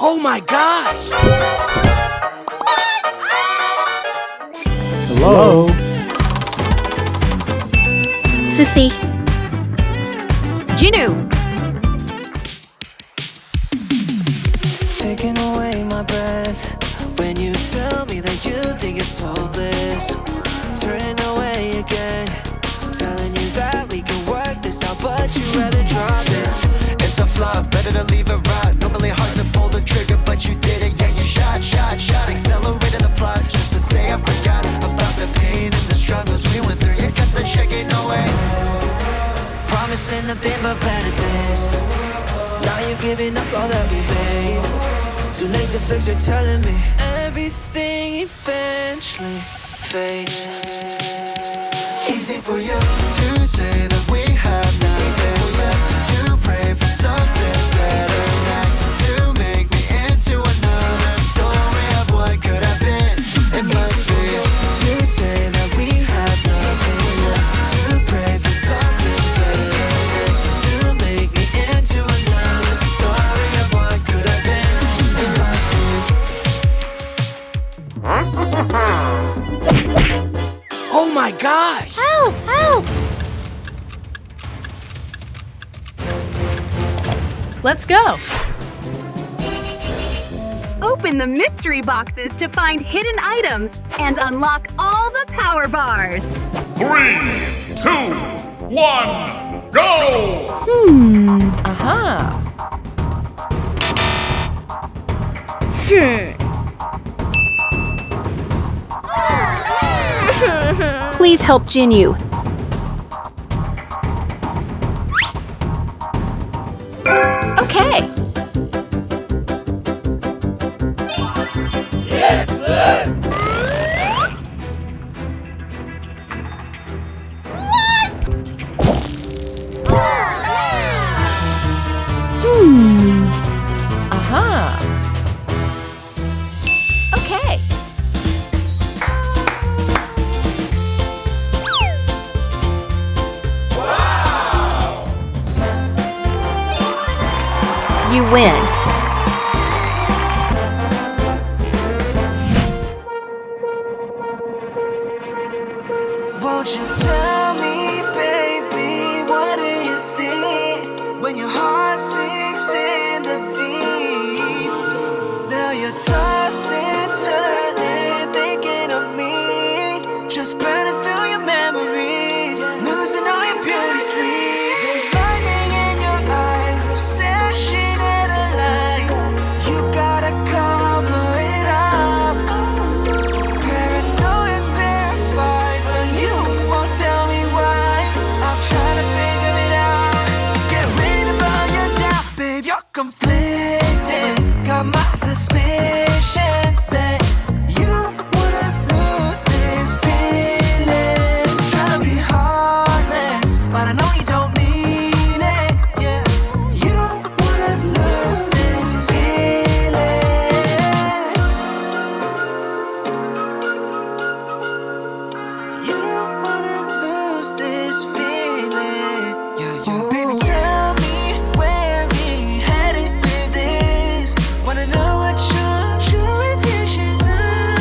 Oh my gosh! Hello? Sissy. JINU. Taking away my breath when you tell me that you think it's hopeless. Turning away again, telling you that we can work this out, but you'd rather drop it. It's a flop, better to leave it right. Normally hard to pull the trigger, but you did it. Yeah, you shot. Accelerated the plot just to say I forgot about the pain and the struggles we went through. You got the check, ain't no way. Promising nothing but better days. Now you're giving up all that we made. Too late to fix, you're telling me everything eventually fades. Easy for you to say that we have nothing. Easy for you to pray for something better next, to make me into another story of what could have been. It must be to say that we have nothing left, to pray for something better next, to make me into another story of what could have been. It must be. Oh my gosh! Help! Help! Let's go. Open the mystery boxes to find hidden items and unlock all the power bars. 3, 2, 1, go! Aha. Please help JINU. Okay. Aha. Okay. You win. Won't you tell me, baby, what do you see when your heart sinks in the deep? Now you're tossing, turning, thinking of me, just burning through your memories, losing all your beauty sleep. There's lightning in your eyes, obsession and a lie. You gotta cover it up. Paranoia, terrified, but you won't tell me why. I'm trying to figure it out. Get rid of all your doubt, babe. You're conflicted. Got my suspicions that you don't wanna lose this feeling. Trying to be heartless, but I know you don't mean it. Yeah, you don't wanna lose this feeling. You don't wanna lose this feeling. Oh, baby, tell me where we headed with this. Wanna know what your true intentions are.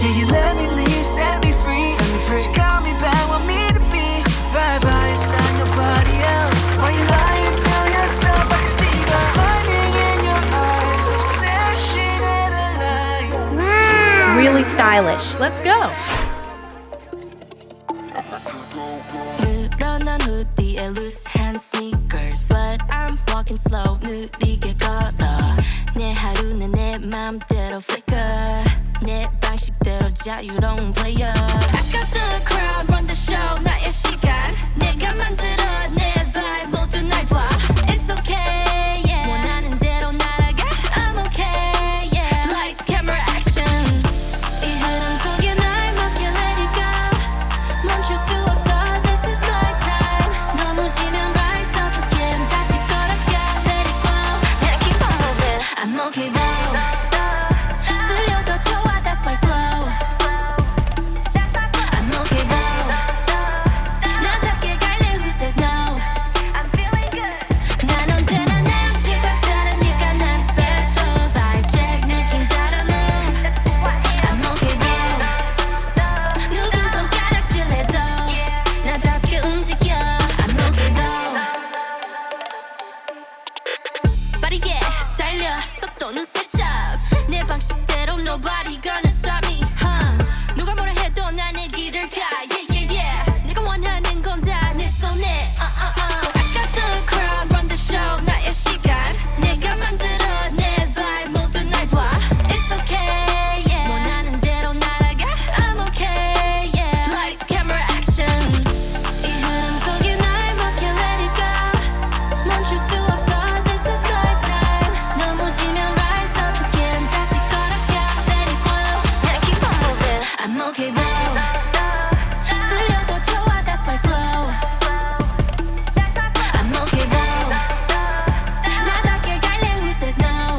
Yeah, you let me leave, set me free. But you got me back, want me to be right by your side, nobody else. Why you lying to yourself? I can see the lightning in your eyes, obsession and a lie. Really stylish. Let's go. 늘어난 후디에 loose hand sneakers But I'm walking slow 느리게 걸어 내 하루는 내 맘대로 flicker 내 방식대로 자유로운 player I got the crowd run the show 나의 시간 내가 만들어 내 vibe 모두 날 봐 It's okay yeah 원하는 대로 날아가 I'm okay yeah Lights camera action 이 흐름 속에 날 맡겨 let it go 멈출 수 없어 This is my time 넘어지면 rise up again 다시 걸어가 let it go Yeah keep on moving I'm okay though 들려도 좋아 that's my flow I'm okay though 나답게 갈래 who says no I'm feeling good 난 언제나 내 뒤가 다르니까 난 special yeah, 속도는 switch up 내 방식대로 nobody gonna stop me 누가 뭐라 해도 난 내 길을 가 yeah yeah yeah 내가 원하는 건 다 내 손에 I got the crown run the show 나의 시간 내가 만들어 내 vibe 모두 날 봐 It's okay yeah 원하는 대로 날아가 I'm okay yeah Lights camera action 이 흐름 속에 날 맡겨 let it go 멈출 수 없어 this is my time 넘어지면 rise up again 다시 걸어가 let it go yeah keep on moving I'm okay though 들려도 좋아 that's my flow I'm okay though 나답게 갈래 who says no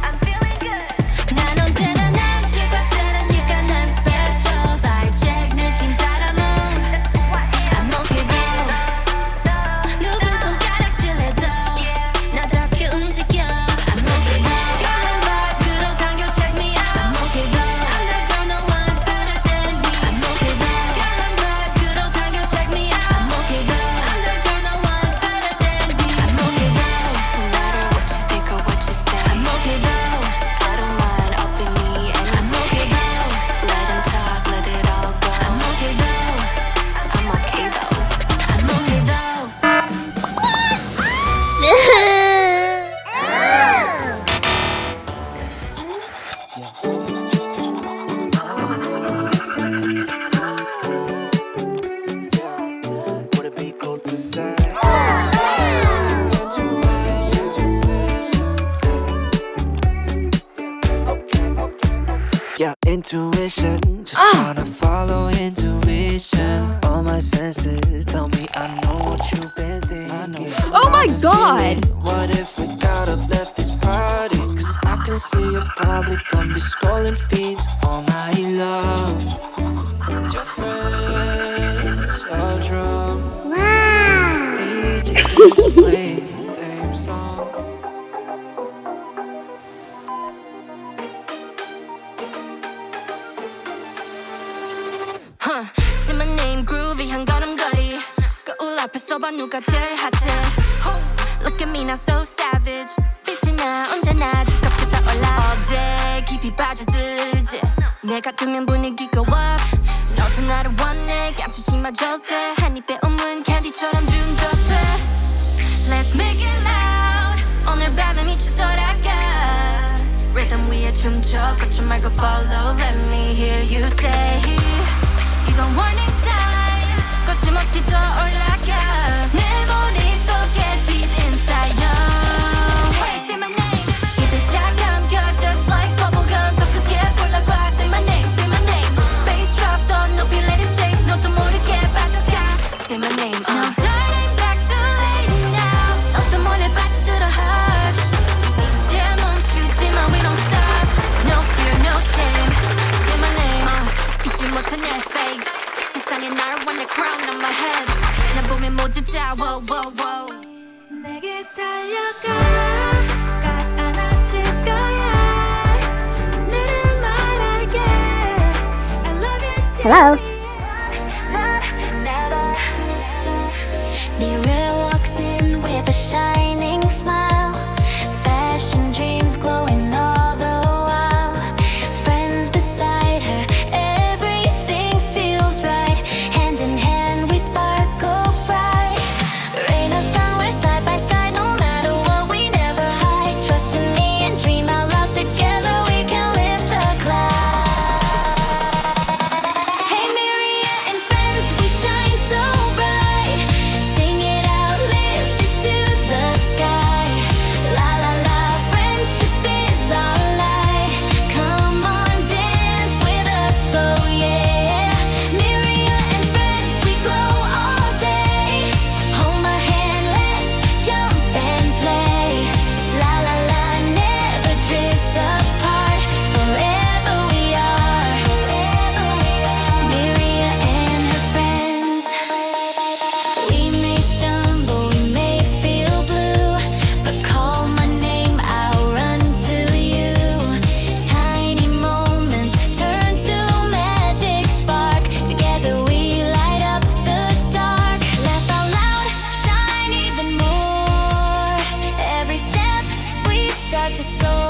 I'm feeling good 난 언제나 남들과 다르니까 난 special vibe check 느낌 따라 move I'm okay though 누군 손가락질해도 나답게 움직여 I'm okay though 가는 vibe 끌어당겨 check me out I'm okay though I'm not gonna want better than me I'm okay though 가는 vibe 끌어당겨 check me out I'm okay though I'm not gonna want better than me I'm okay though no matter what you think or what you say I'm okay though I don't mind upping me and I'm okay though let them talk let it all go I'm okay though I'm okay though I'm okay though Would it be cool to say? Yeah, intuition. Just wanna follow intuition. All my senses tell me I know what you've been thinking. Oh my god! What if we got up left this party? Cause I can see you probably gonna be scrolling feeds all night long. With your friends all drunk. Wow! DJ keeps playing the same songs. Say my name groovy 한 걸음거리 거울 앞에서 봐 누가 제일 핫해 Look at me now so savage 빛이 나 언제나 뒤끝부터 떠올라 All day 깊이 빠져들지 내 같으면 분위기가 up 너도 나를 원해 감추지 마 절대 한 입에 오문 캔디처럼 중독돼 Let's make it loud 오늘 밤에 미쳐 돌아가 Rhythm 위에 춤춰 걷지 말고 follow Let me hear you say 이건 warning sign 거침없이 더 올라가 내 머릿속에 deep inside no Hey say my name 입에 잘 감겨 just like bubblegum 더 크게 골라봐 Say my name Bass drop 더 높이 let it shake 너도 모르게 빠져가 Say my name No turning back too late now 너도 몰래 빠져들어 hush 이제 멈추지마 we don't stop No fear no shame Say my name 잊지 못한 내 face 세상에 나를 원해 crown on my head 날 보면 모두 다 wow wow wow 내게 달려가 꼭 안아줄 거야 오늘은 말할게 I love you till Hello. Myria walks in with a shining smile Fashion dreams glowing all the while Friends beside her Everything feels right Hand in hand we sparkle bright Rain or sun we're side by side No matter what we never hide Trust in me and dream out loud Together we can lift the cloud Hey Myria 다쳤어